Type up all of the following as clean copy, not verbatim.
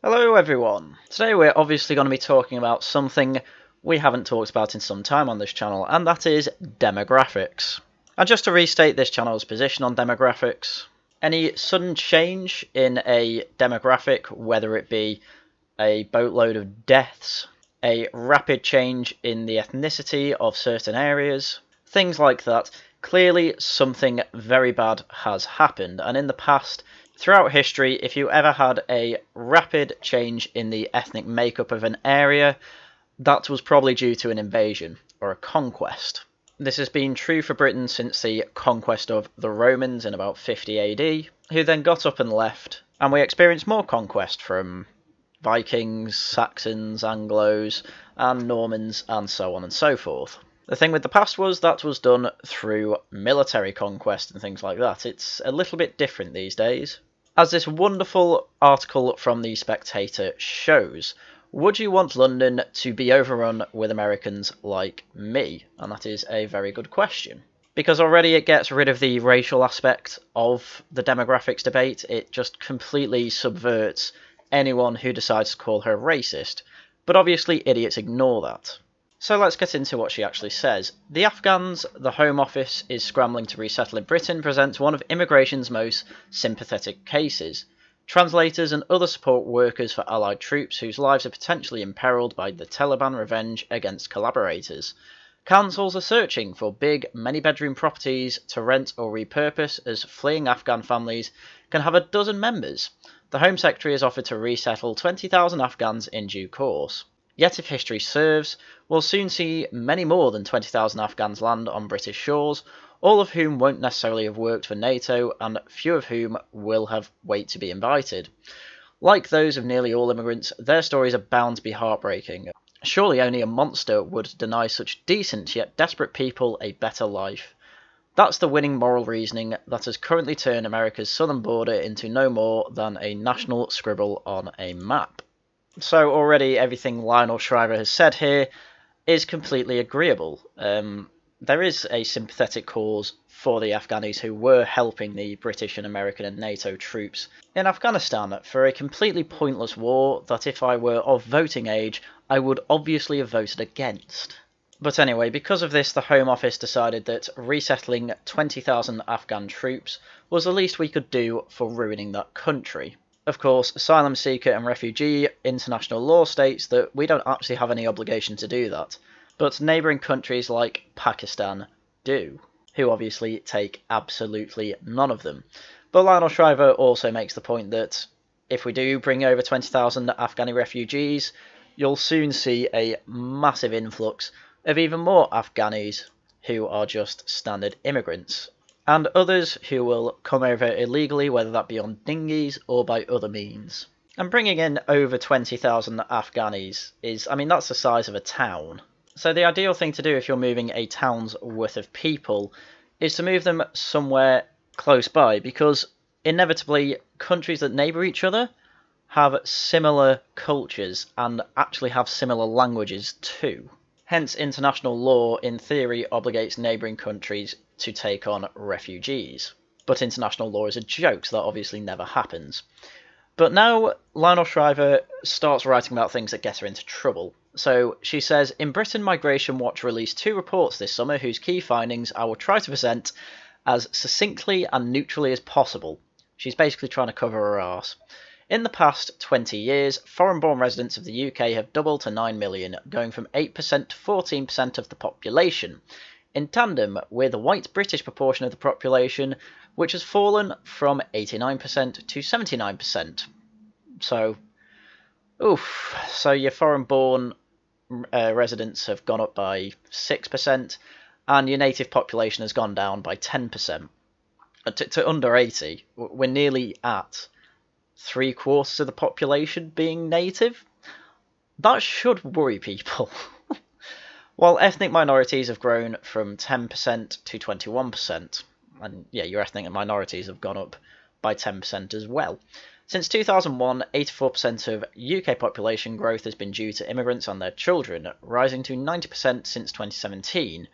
Hello everyone! Today we're obviously going to be talking about something we haven't talked about in some time on this channel, and that is demographics. And just to restate this channel's position on demographics, any sudden change in a demographic, whether it be a boatload of deaths, a rapid change in the ethnicity of certain areas, things like that, clearly something very bad has happened, and in the past, throughout history, if you ever had a rapid change in the ethnic makeup of an area, that was probably due to an invasion or a conquest. This has been true for Britain since the conquest of the Romans in about 50 AD, who then got up and left, and we experienced more conquest from Vikings, Saxons, Anglos, and Normans, and so on and so forth. The thing with the past was that was done through military conquest and things like that. It's a little bit different these days. As this wonderful article from The Spectator shows, would you want London to be overrun with Americans like me? And that is a very good question. Because already it gets rid of the racial aspect of the demographics debate. It just completely subverts anyone who decides to call her racist. But obviously idiots ignore that. So let's get into what she actually says. The Afghans, the Home Office is scrambling to resettle in Britain, presents one of immigration's most sympathetic cases. Translators and other support workers for Allied troops whose lives are potentially imperiled by the Taliban revenge against collaborators. Councils are searching for big, many-bedroom properties to rent or repurpose as fleeing Afghan families can have a dozen members. The Home Secretary has offered to resettle 20,000 Afghans in due course. Yet if history serves, we'll soon see many more than 20,000 Afghans land on British shores, all of whom won't necessarily have worked for NATO, and few of whom will have wait to be invited. Like those of nearly all immigrants, their stories are bound to be heartbreaking. Surely only a monster would deny such decent yet desperate people a better life. That's the winning moral reasoning that has currently turned America's southern border into no more than a national scribble on a map. So already everything Lionel Shriver has said here is completely agreeable. There is a sympathetic cause for the Afghanis who were helping the British and American and NATO troops in Afghanistan for a completely pointless war that if I were of voting age, I would obviously have voted against. But anyway, because of this, the Home Office decided that resettling 20,000 Afghan troops was the least we could do for ruining that country. Of course, asylum seeker and refugee international law states that we don't actually have any obligation to do that, but neighbouring countries like Pakistan do, who obviously take absolutely none of them. But Lionel Shriver also makes the point that if we do bring over 20,000 Afghani refugees, you'll soon see a massive influx of even more Afghanis who are just standard immigrants, and others who will come over illegally, whether that be on dinghies or by other means. And bringing in over 20,000 Afghanis is, that's the size of a town. So the ideal thing to do if you're moving a town's worth of people is to move them somewhere close by, because inevitably countries that neighbour each other have similar cultures and actually have similar languages too. Hence, international law, in theory, obligates neighbouring countries to take on refugees. But international law is a joke, so that obviously never happens. But now Lionel Shriver starts writing about things that get her into trouble. So she says, in Britain, Migration Watch released 2 reports this summer whose key findings I will try to present as succinctly and neutrally as possible. She's basically trying to cover her arse. In the past 20 years, foreign-born residents of the UK have doubled to 9 million, going from 8% to 14% of the population, in tandem with the white British proportion of the population, which has fallen from 89% to 79%. So your foreign-born residents have gone up by 6%, and your native population has gone down by 10%. To under 80, we're nearly at 3/4 of the population being native. That should worry people. While ethnic minorities have grown from 10% to 21%, and yeah, your ethnic minorities have gone up by 10% as well. Since 2001, 84% of UK population growth has been due to immigrants and their children, rising to 90% since 2017,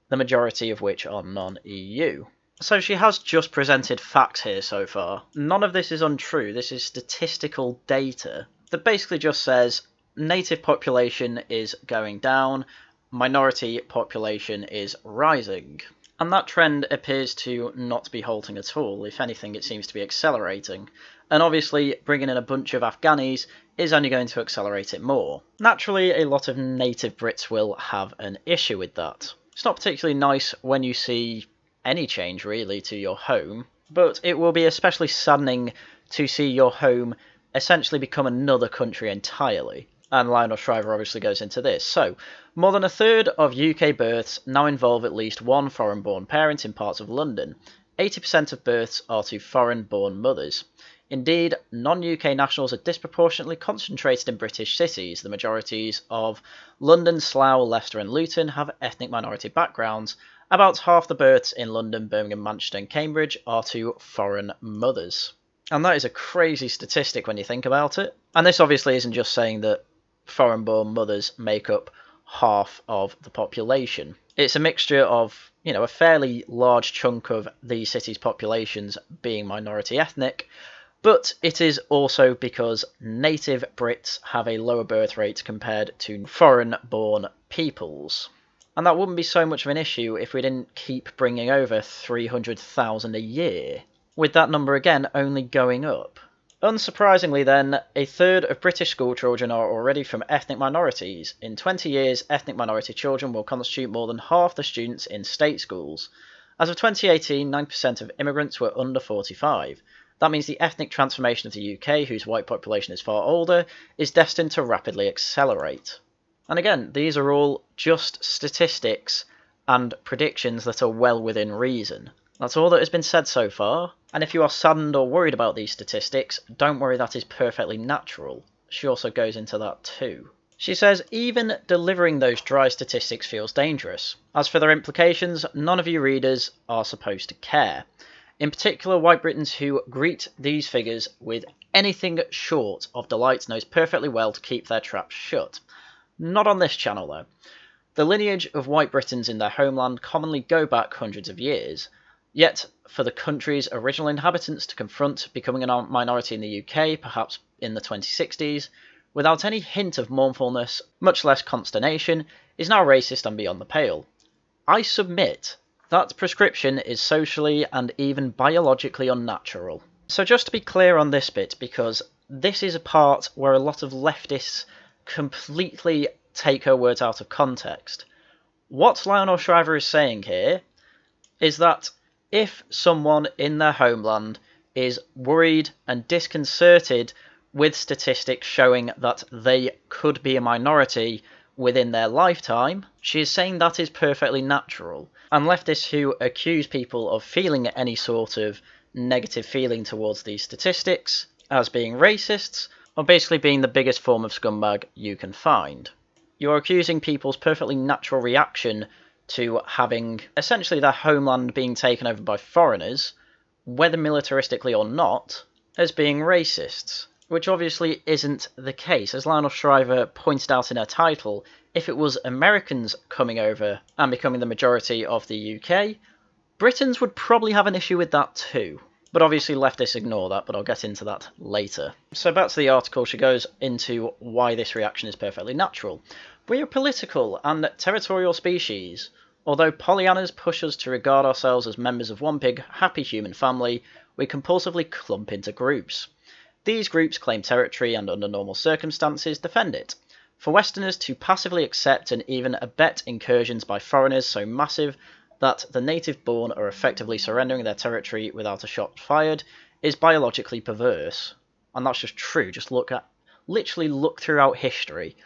the majority of which are non-EU. So she has just presented facts here so far. None of this is untrue, this is statistical data. that basically just says native population is going down, minority population is rising. And that trend appears to not be halting at all. If anything, it seems to be accelerating. And obviously, bringing in a bunch of Afghanis is only going to accelerate it more. Naturally, a lot of native Brits will have an issue with that. It's not particularly nice when you see any change, really, to your home, but it will be especially saddening to see your home essentially become another country entirely. And Lionel Shriver obviously goes into this. So, more than a third of UK births now involve at least one foreign-born parent in parts of London. 80% of births are to foreign-born mothers. Indeed, non-UK nationals are disproportionately concentrated in British cities. The majorities of London, Slough, Leicester and Luton have ethnic minority backgrounds. About half the births in London, Birmingham, Manchester and Cambridge are to foreign mothers. And that is a crazy statistic when you think about it. And this obviously isn't just saying that foreign-born mothers make up half of the population. It's a mixture of, a fairly large chunk of these cities' populations being minority ethnic, but it is also because native Brits have a lower birth rate compared to foreign-born peoples. And that wouldn't be so much of an issue if we didn't keep bringing over 300,000 a year, with that number again only going up. Unsurprisingly then, a third of British school children are already from ethnic minorities. In 20 years, ethnic minority children will constitute more than half the students in state schools. As of 2018, 9% of immigrants were under 45. That means the ethnic transformation of the UK, whose white population is far older, is destined to rapidly accelerate. And again, these are all just statistics and predictions that are well within reason. That's all that has been said so far, and if you are saddened or worried about these statistics, don't worry, that is perfectly natural. She also goes into that too. She says, even delivering those dry statistics feels dangerous. As for their implications, none of you readers are supposed to care. In particular, white Britons who greet these figures with anything short of delight knows perfectly well to keep their traps shut. Not on this channel though. The lineage of white Britons in their homeland commonly go back hundreds of years. Yet, for the country's original inhabitants to confront becoming a minority in the UK, perhaps in the 2060s, without any hint of mournfulness, much less consternation, is now racist and beyond the pale. I submit that prescription is socially and even biologically unnatural. So just to be clear on this bit, because this is a part where a lot of leftists completely take her words out of context. What Lionel Shriver is saying here is that if someone in their homeland is worried and disconcerted with statistics showing that they could be a minority within their lifetime, she is saying that is perfectly natural. And leftists who accuse people of feeling any sort of negative feeling towards these statistics as being racists are basically being the biggest form of scumbag you can find. You're accusing people's perfectly natural reaction to having essentially their homeland being taken over by foreigners, whether militaristically or not, as being racists, which obviously isn't the case. As Lionel Shriver pointed out in her title, if it was Americans coming over and becoming the majority of the UK, Britons would probably have an issue with that too. But obviously leftists ignore that, but I'll get into that later. So back to the article, she goes into why this reaction is perfectly natural. We are a political and territorial species. Although Pollyannas push us to regard ourselves as members of one big, happy human family, we compulsively clump into groups. These groups claim territory and, under normal circumstances, defend it. For Westerners to passively accept and even abet incursions by foreigners so massive that the native-born are effectively surrendering their territory without a shot fired is biologically perverse. And that's just true. Just literally look throughout history.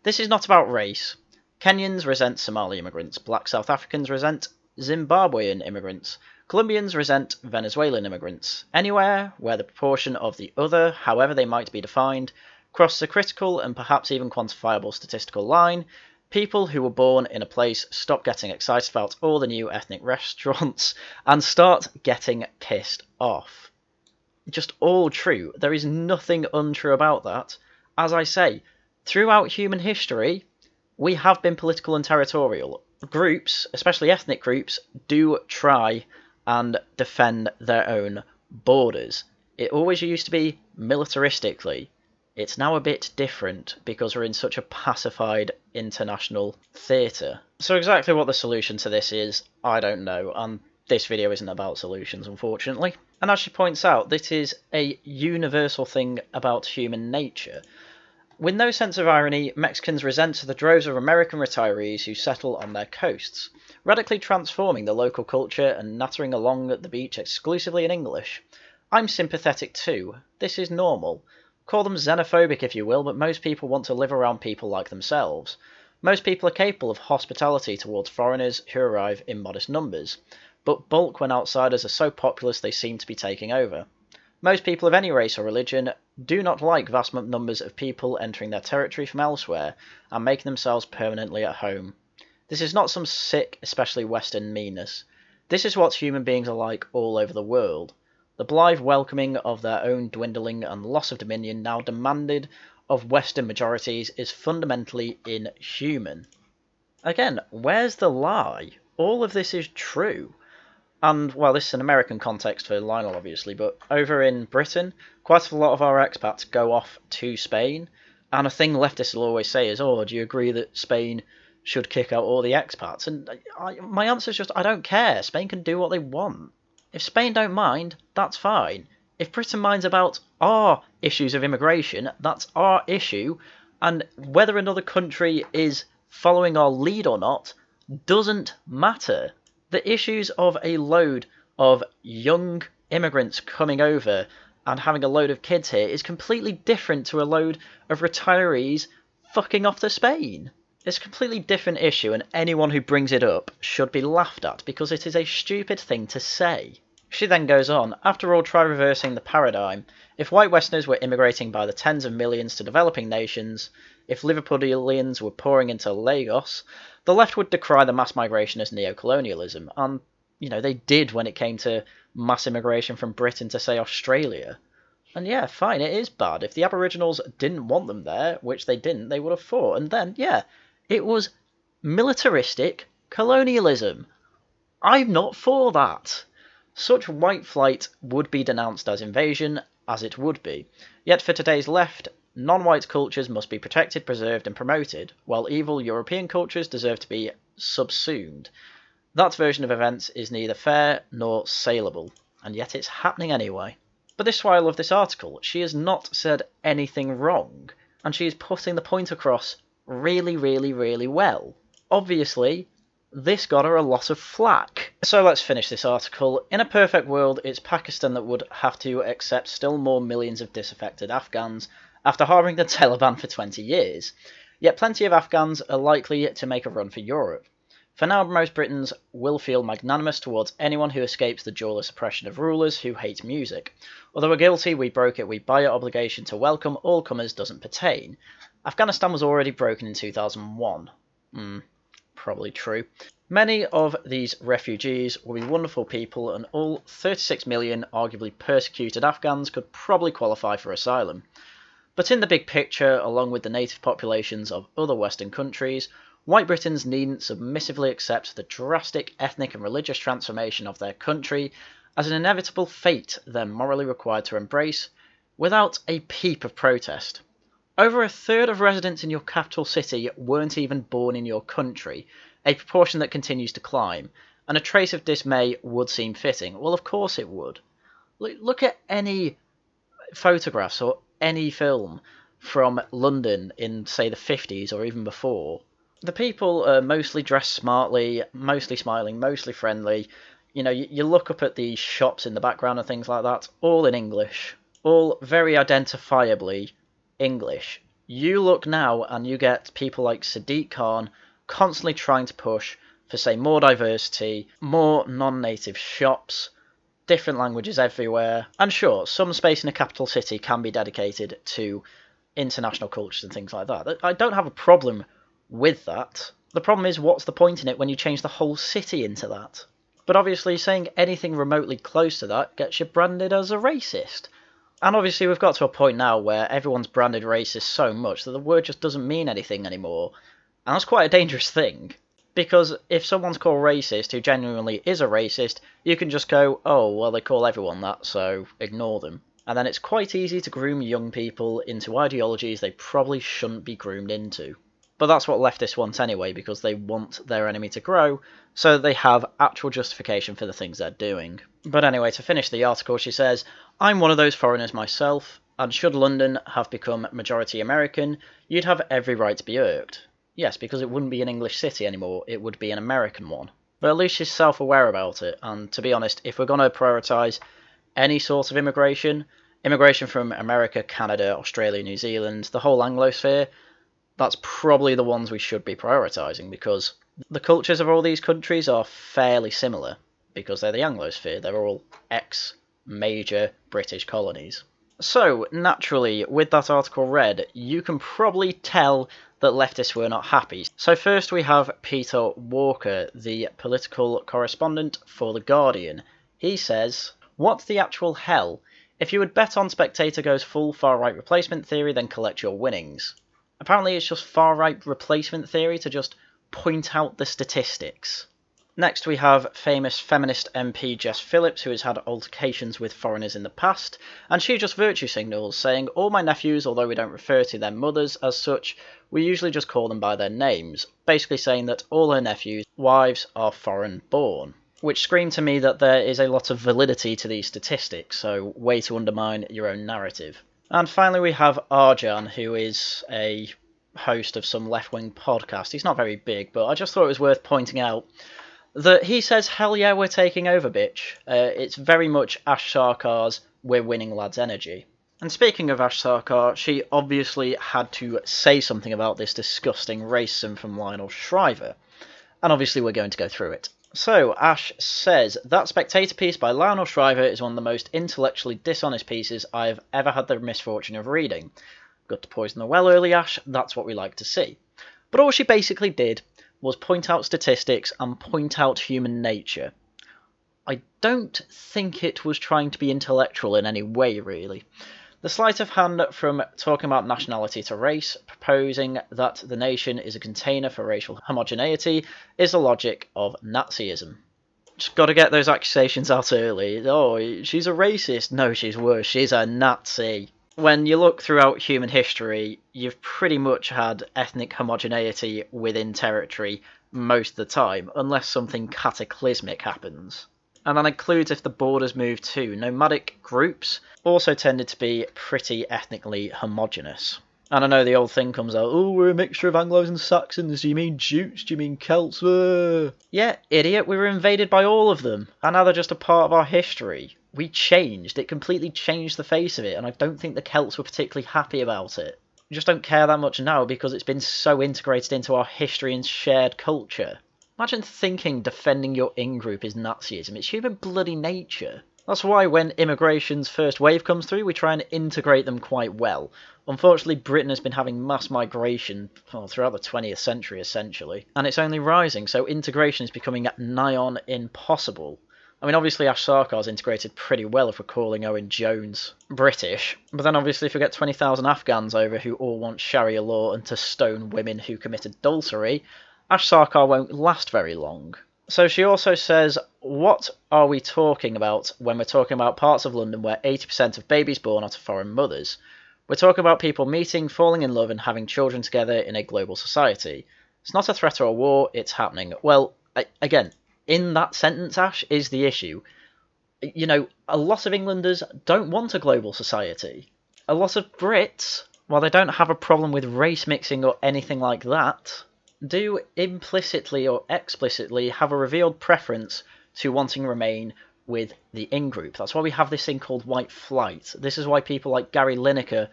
This is not about race. Kenyans resent Somali immigrants. Black South Africans resent Zimbabwean immigrants. Colombians resent Venezuelan immigrants. Anywhere where the proportion of the other, however they might be defined, crosses a critical and perhaps even quantifiable statistical line, people who were born in a place stop getting excited about all the new ethnic restaurants and start getting pissed off. Just all true. There is nothing untrue about that. As I say, throughout human history, we have been political and territorial. Groups, especially ethnic groups, do try and defend their own borders. It always used to be militaristically. It's now a bit different because we're in such a pacified international theatre. So exactly what the solution to this is, I don't know, and this video isn't about solutions, unfortunately. And as she points out, this is a universal thing about human nature. With no sense of irony, Mexicans resent the droves of American retirees who settle on their coasts, radically transforming the local culture and nattering along at the beach exclusively in English. I'm sympathetic too. This is normal. Call them xenophobic if you will, but most people want to live around people like themselves. Most people are capable of hospitality towards foreigners who arrive in modest numbers, but bulk when outsiders are so populous they seem to be taking over. Most people of any race or religion do not like vast numbers of people entering their territory from elsewhere and making themselves permanently at home. This is not some sick, especially Western meanness. This is what human beings are like all over the world. The blithe welcoming of their own dwindling and loss of dominion now demanded of Western majorities is fundamentally inhuman. Again, where's the lie? All of this is true. And, well, this is an American context for Lionel, obviously, but over in Britain, quite a lot of our expats go off to Spain, and a thing leftists will always say is, oh, do you agree that Spain should kick out all the expats? And my answer is just, I don't care. Spain can do what they want. If Spain don't mind, that's fine. If Britain minds about our issues of immigration, that's our issue, and whether another country is following our lead or not doesn't matter. The issues of a load of young immigrants coming over and having a load of kids here is completely different to a load of retirees fucking off to Spain. It's a completely different issue, and anyone who brings it up should be laughed at because it is a stupid thing to say. She then goes on, after all, try reversing the paradigm. If white Westerners were immigrating by the tens of millions to developing nations, if Liverpudlians were pouring into Lagos, the left would decry the mass migration as neocolonialism, and, they did when it came to mass immigration from Britain to, say, Australia. And yeah, fine, it is bad. If the Aboriginals didn't want them there, which they didn't, they would have fought. And then, yeah, it was militaristic colonialism. I'm not for that. Such white flight would be denounced as invasion, as it would be. Yet for today's left, non-white cultures must be protected, preserved and promoted, while evil European cultures deserve to be subsumed. That version of events is neither fair nor saleable, and yet it's happening anyway. But this is why I love this article. She has not said anything wrong, and she is putting the point across really, really, really well. Obviously, this got her a lot of flack. So let's finish this article. In a perfect world, it's Pakistan that would have to accept still more millions of disaffected Afghans after harbouring the Taliban for 20 years. Yet plenty of Afghans are likely to make a run for Europe. For now, most Britons will feel magnanimous towards anyone who escapes the jawless oppression of rulers who hate music. Although we're guilty, we broke it, we buy it, obligation to welcome all comers doesn't pertain. Afghanistan was already broken in 2001. Probably true. Many of these refugees will be wonderful people, and all 36 million arguably persecuted Afghans could probably qualify for asylum. But in the big picture, along with the native populations of other Western countries, white Britons needn't submissively accept the drastic ethnic and religious transformation of their country as an inevitable fate they're morally required to embrace, without a peep of protest. Over a third of residents in your capital city weren't even born in your country, a proportion that continues to climb, and a trace of dismay would seem fitting. Well, of course it would. Look at any photographs or any film from London in, say, the 50s or even before. The people are mostly dressed smartly, mostly smiling, mostly friendly. You look up at the shops in the background and things like that, all in English, all very identifiably English. You look now and you get people like Sadiq Khan constantly trying to push for, say, more diversity, more non-native shops, different languages everywhere. And sure, some space in a capital city can be dedicated to international cultures and things like that. I don't have a problem with that. The problem is, what's the point in it when you change the whole city into that? But obviously saying anything remotely close to that gets you branded as a racist. And obviously we've got to a point now where everyone's branded racist so much that the word just doesn't mean anything anymore. And that's quite a dangerous thing. Because if someone's called racist who genuinely is a racist, you can just go, oh, well, they call everyone that, so ignore them. And then it's quite easy to groom young people into ideologies they probably shouldn't be groomed into. But that's what leftists want anyway, because they want their enemy to grow, so that they have actual justification for the things they're doing. But anyway, to finish the article, she says, I'm one of those foreigners myself, and should London have become majority American, you'd have every right to be irked. Yes, because it wouldn't be an English city anymore, it would be an American one. But at least she's self-aware about it, and to be honest, if we're going to prioritise any sort of immigration from America, Canada, Australia, New Zealand, the whole Anglosphere, that's probably the ones we should be prioritising, because the cultures of all these countries are fairly similar, because they're the Anglosphere, they're all ex-major British colonies. So, naturally, with that article read, you can probably tell that leftists were not happy. So first we have Peter Walker, the political correspondent for The Guardian. He says, what the actual hell? If you would bet on Spectator goes full far-right replacement theory, then collect your winnings. Apparently it's just far-right replacement theory to just point out the statistics. Next we have famous feminist MP Jess Phillips, who has had altercations with foreigners in the past, and she just virtue signals, saying, all my nephews, although we don't refer to their mothers as such, we usually just call them by their names, basically saying that all her nephews' wives are foreign born. Which screamed to me that there is a lot of validity to these statistics, so way to undermine your own narrative. And finally we have Haryan, who is a host of some left-wing podcast. He's not very big, but I just thought it was worth pointing out that he says, hell yeah, we're taking over, bitch. It's very much Ash Sarkar's we're winning lads energy. And speaking of Ash Sarkar, she obviously had to say something about this disgusting racism from Lionel Shriver. And obviously we're going to go through it. So, Ash says, that Spectator piece by Lionel Shriver is one of the most intellectually dishonest pieces I have ever had the misfortune of reading. Good to poison the well early, Ash, that's what we like to see. But all she basically did was point out statistics and point out human nature. I don't think it was trying to be intellectual in any way, really. The sleight of hand from talking about nationality to race, proposing that the nation is a container for racial homogeneity, is the logic of Nazism. Just got to get those accusations out early. Oh, she's a racist. No, she's worse. She's a Nazi. When you look throughout human history, you've pretty much had ethnic homogeneity within territory most of the time, unless something cataclysmic happens. And that includes if the borders move too. Nomadic groups also tended to be pretty ethnically homogenous. And I know the old thing comes out, oh, we're a mixture of Anglos and Saxons, do you mean Jutes, do you mean Celts? Yeah, idiot, we were invaded by all of them, and now they're just a part of our history. We changed, it completely changed the face of it, and I don't think the Celts were particularly happy about it. We just don't care that much now because it's been so integrated into our history and shared culture. Imagine thinking defending your in-group is Nazism. It's human bloody nature. That's why when immigration's first wave comes through, we try and integrate them quite well. Unfortunately, Britain has been having mass migration throughout the 20th century, essentially. And it's only rising, so integration is becoming nigh on impossible. I mean, obviously Ash Sarkar's integrated pretty well if we're calling Owen Jones British. But then obviously if we get 20,000 Afghans over who all want Sharia law and to stone women who commit adultery, Ash Sarkar won't last very long. So she also says, what are we talking about when we're talking about parts of London where 80% of babies born are to foreign mothers? We're talking about people meeting, falling in love and having children together in a global society. It's not a threat or a war, it's happening. Well, again, in that sentence, Ash, is the issue. You know, a lot of Englanders don't want a global society. A lot of Brits, while they don't have a problem with race mixing or anything like that, do implicitly or explicitly have a revealed preference to wanting to remain with the in-group. That's why we have this thing called white flight. This is why people like Gary Lineker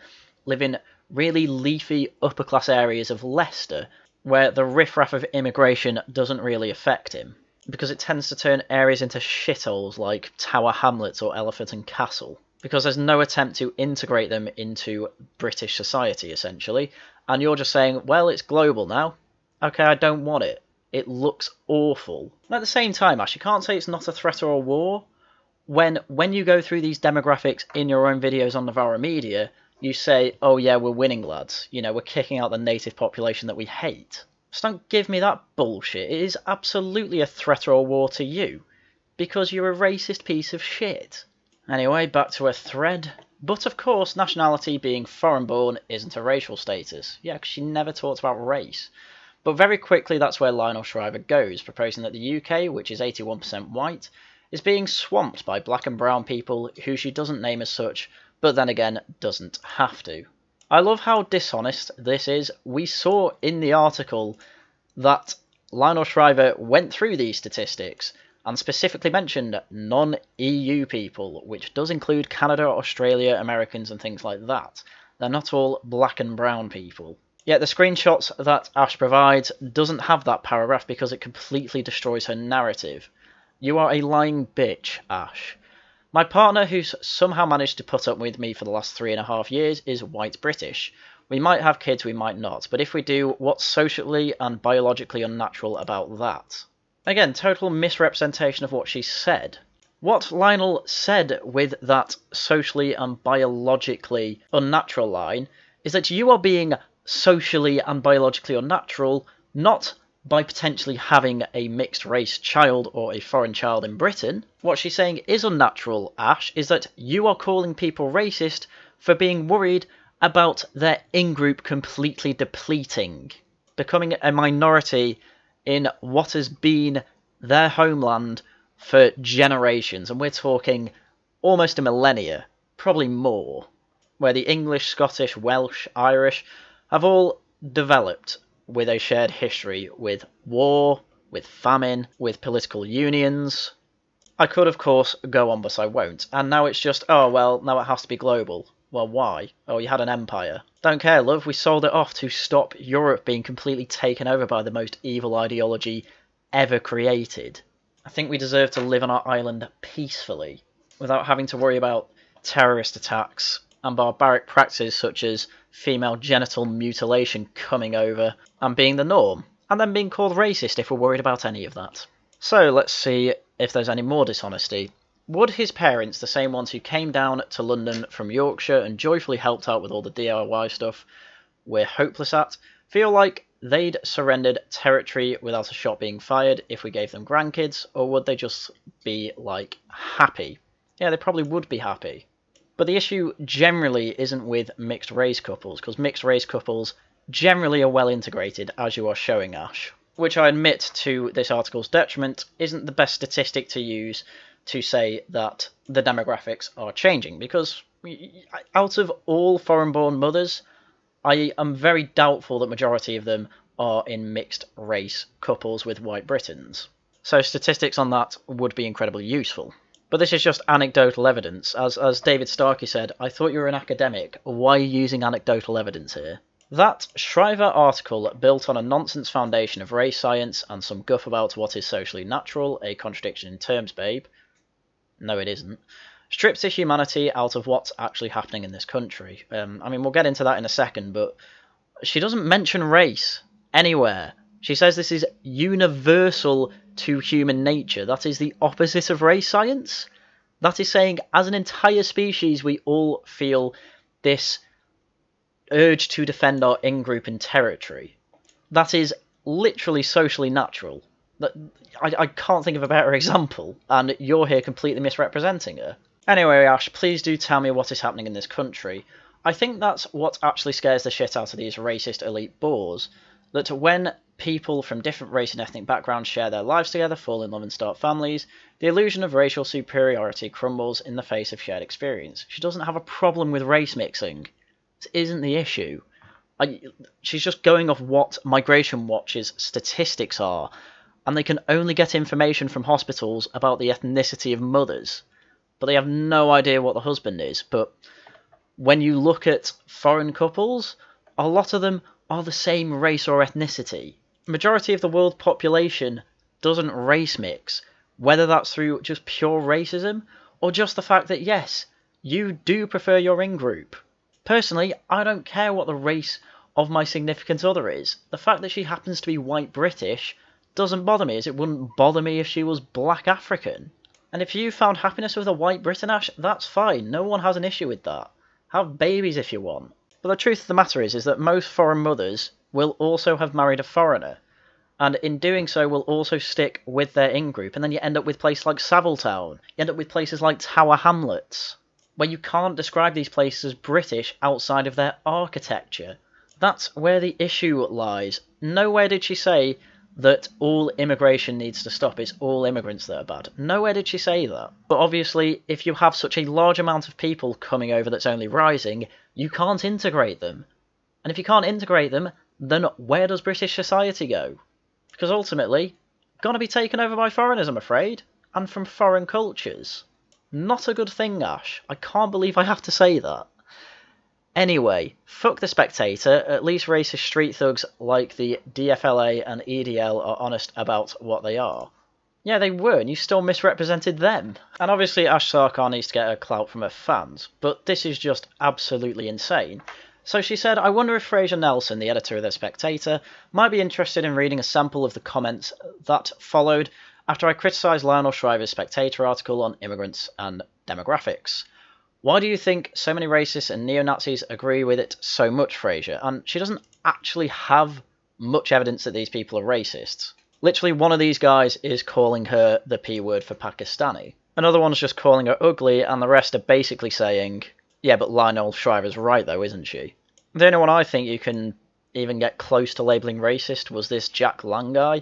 live in really leafy upper-class areas of Leicester, where the riff-raff of immigration doesn't really affect him, because it tends to turn areas into shitholes like Tower Hamlets or Elephant and Castle, because there's no attempt to integrate them into British society, essentially, and you're just saying, well, it's global now. Okay, I don't want it. It looks awful. And at the same time, Ash, you can't say it's not a threat or a war when you go through these demographics in your own videos on Navarra Media, you say, oh yeah, we're winning, lads. You know, we're kicking out the native population that we hate. Just don't give me that bullshit. It is absolutely a threat or a war to you, because you're a racist piece of shit. Anyway, back to a thread. But of course, nationality being foreign born isn't a racial status. Yeah, because she never talks about race. But very quickly that's where Lionel Shriver goes, proposing that the UK, which is 81% white, is being swamped by black and brown people who she doesn't name as such, but then again doesn't have to. I love how dishonest this is. We saw in the article that Lionel Shriver went through these statistics and specifically mentioned non-EU people, which does include Canada, Australia, Americans and things like that. They're not all black and brown people. Yet the screenshots that Ash provides doesn't have that paragraph because it completely destroys her narrative. You are a lying bitch, Ash. My partner, who's somehow managed to put up with me for the last 3.5 years, is white British. We might have kids, we might not, but if we do, what's socially and biologically unnatural about that? Again, total misrepresentation of what she said. What Lionel said with that socially and biologically unnatural line is that you are being socially and biologically unnatural, not by potentially having a mixed race child or a foreign child in Britain. What she's saying is unnatural, Ash, is that you are calling people racist for being worried about their in-group completely depleting, becoming a minority in what has been their homeland for generations, and we're talking almost a millennia, probably more, where the English, Scottish, Welsh, Irish have all developed with a shared history with war, with famine, with political unions. I could, of course, go on, but I won't. And now it's just, oh, well, now it has to be global. Well, why? Oh, you had an empire. Don't care, love. We sold it off to stop Europe being completely taken over by the most evil ideology ever created. I think we deserve to live on our island peacefully, without having to worry about terrorist attacks and barbaric practices such as female genital mutilation coming over and being the norm, and then being called racist if we're worried about any of that. So let's see if there's any more dishonesty. Would his parents, the same ones who came down to London from Yorkshire and joyfully helped out with all the DIY stuff we're hopeless at, feel like they'd surrendered territory without a shot being fired if we gave them grandkids, or would they just be, like, happy? Yeah, they probably would be happy. But the issue generally isn't with mixed race couples, because mixed race couples generally are well integrated, as you are showing, Ash. Which I admit, to this article's detriment, isn't the best statistic to use to say that the demographics are changing, because out of all foreign-born mothers, I am very doubtful that majority of them are in mixed race couples with white Britons. So statistics on that would be incredibly useful. But this is just anecdotal evidence. As David Starkey said, I thought you were an academic. Why are you using anecdotal evidence here? That Shriver article, built on a nonsense foundation of race science and some guff about what is socially natural, a contradiction in terms, babe. No, it isn't. Strips the humanity out of what's actually happening in this country. I mean, we'll get into that in a second, but she doesn't mention race anywhere. She says this is universal to human nature. That is the opposite of race science. That is saying, as an entire species, we all feel this urge to defend our in-group and territory. That is literally socially natural. I can't think of a better example, and you're here completely misrepresenting her. Anyway, Ash, please do tell me what is happening in this country. I think that's what actually scares the shit out of these racist elite bores, that when people from different race and ethnic backgrounds share their lives together, fall in love and start families, the illusion of racial superiority crumbles in the face of shared experience. She doesn't have a problem with race mixing. This isn't the issue. She's just going off what Migration Watch's statistics are, and they can only get information from hospitals about the ethnicity of mothers, but they have no idea what the husband is. But when you look at foreign couples, a lot of them are the same race or ethnicity. Majority of the world population doesn't race mix, whether that's through just pure racism or just the fact that, yes, you do prefer your in-group. Personally, I don't care what the race of my significant other is. The fact that she happens to be white British doesn't bother me, as it wouldn't bother me if she was black African. And if you found happiness with a white Briton, Ash, that's fine. No one has an issue with that. Have babies if you want. But the truth of the matter is that most foreign mothers will also have married a foreigner, and in doing so will also stick with their in-group, and then you end up with places like Savile Town. You end up with places like Tower Hamlets. where you can't describe these places as British outside of their architecture. That's where the issue lies. Nowhere did she say that all immigration needs to stop, it's all immigrants that are bad. Nowhere did she say that. But obviously, if you have such a large amount of people coming over that's only rising, you can't integrate them. And if you can't integrate them, then where does British society go? Because ultimately, gonna be taken over by foreigners, I'm afraid, and from foreign cultures. Not a good thing, Ash. I can't believe I have to say that. Anyway, fuck the Spectator. At least racist street thugs like the DFLA and EDL are honest about what they are. Yeah, they were, and you still misrepresented them. And obviously Ash Sarkar needs to get her clout from her fans, but this is just absolutely insane. So she said, I wonder if Fraser Nelson, the editor of The Spectator, might be interested in reading a sample of the comments that followed after I criticised Lionel Shriver's Spectator article on immigrants and demographics. Why do you think so many racists and neo-Nazis agree with it so much, Fraser? And she doesn't actually have much evidence that these people are racists. Literally, one of these guys is calling her the P word for Pakistani. Another one's just calling her ugly, and the rest are basically saying, yeah, but Lionel Shriver's right though, isn't she? The only one I think you can even get close to labelling racist was this Jack Lang guy,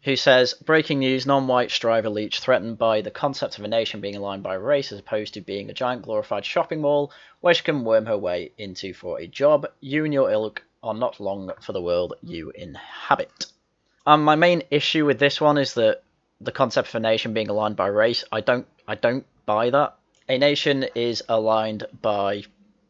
who says, breaking news, non-white Shriver Leach threatened by the concept of a nation being aligned by race as opposed to being a giant glorified shopping mall where she can worm her way into for a job. You and your ilk are not long for the world you inhabit. My main issue with this one is that the concept of a nation being aligned by race, I don't buy that. A nation is aligned by,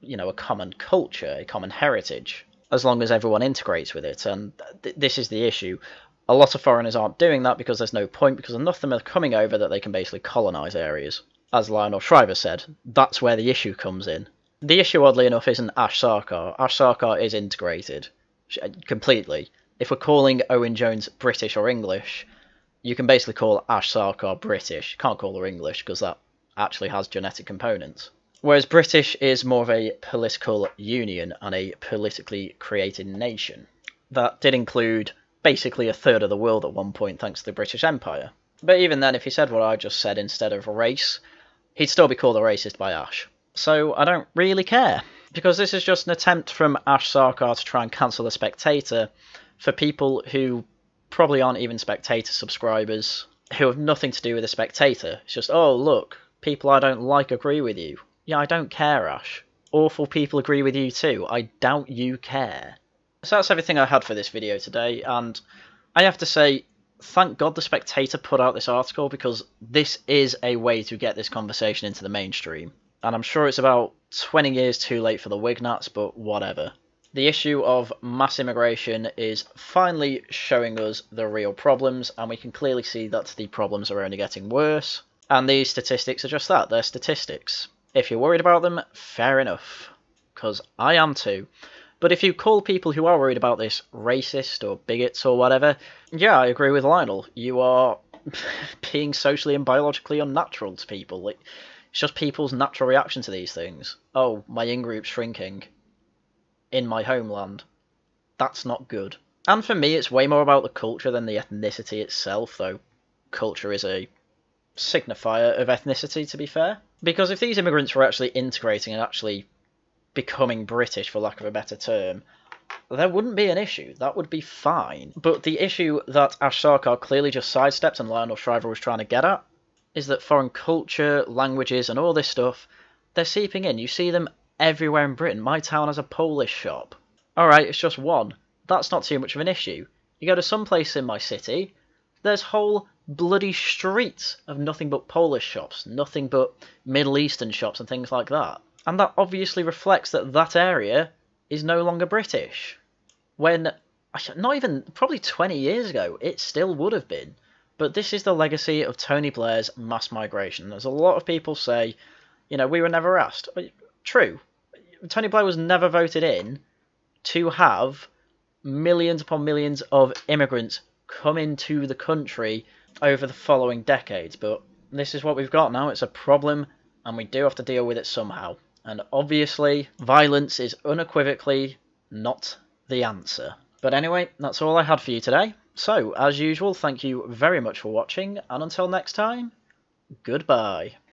a common culture, a common heritage, as long as everyone integrates with it, and this is the issue. A lot of foreigners aren't doing that because there's no point, because enough of them are coming over that they can basically colonise areas. As Lionel Shriver said, that's where the issue comes in. The issue, oddly enough, isn't Ash Sarkar. Ash Sarkar is integrated. Completely. If we're calling Owen Jones British or English, you can basically call Ash Sarkar British. You can't call her English, because that actually has genetic components. Whereas British is more of a political union and a politically created nation. That did include basically a third of the world at one point thanks to the British Empire. But even then, if he said what I just said instead of race, he'd still be called a racist by Ash. So I don't really care, because this is just an attempt from Ash Sarkar to try and cancel The Spectator for people who probably aren't even Spectator subscribers, who have nothing to do with The Spectator. It's just, oh look, people I don't like agree with you. Yeah, I don't care, Ash. Awful people agree with you too. I doubt you care. So that's everything I had for this video today, and I have to say, thank God The Spectator put out this article, because this is a way to get this conversation into the mainstream. And I'm sure it's about 20 years too late for the Wignats, but whatever. The issue of mass immigration is finally showing us the real problems, and we can clearly see that the problems are only getting worse. And these statistics are just that, they're statistics. If you're worried about them, fair enough, because I am too. But if you call people who are worried about this racist or bigots or whatever, yeah, I agree with Lionel. You are being socially and biologically unnatural to people. It's just people's natural reaction to these things. Oh, my in-group's shrinking in my homeland. That's not good. And for me, it's way more about the culture than the ethnicity itself, though culture is a signifier of ethnicity, to be fair. Because if these immigrants were actually integrating and actually becoming British, for lack of a better term, there wouldn't be an issue. That would be fine. But the issue that Ash Sarkar clearly just sidestepped and Lionel Shriver was trying to get at is that foreign culture, languages, and all this stuff, they're seeping in. You see them everywhere in Britain. My town has a Polish shop. Alright, it's just one. That's not too much of an issue. You go to some place in my city, there's whole bloody streets of nothing but Polish shops, nothing but Middle Eastern shops and things like that. And that obviously reflects that that area is no longer British. When, not even, probably 20 years ago, it still would have been. But this is the legacy of Tony Blair's mass migration. There's a lot of people say, we were never asked. True. Tony Blair was never voted in to have millions upon millions of immigrants come into the country over the following decades. But this is what we've got now. It's a problem, and we do have to deal with it somehow. And obviously, violence is unequivocally not the answer. But anyway, that's all I had for you today. So, as usual, thank you very much for watching, and until next time, goodbye.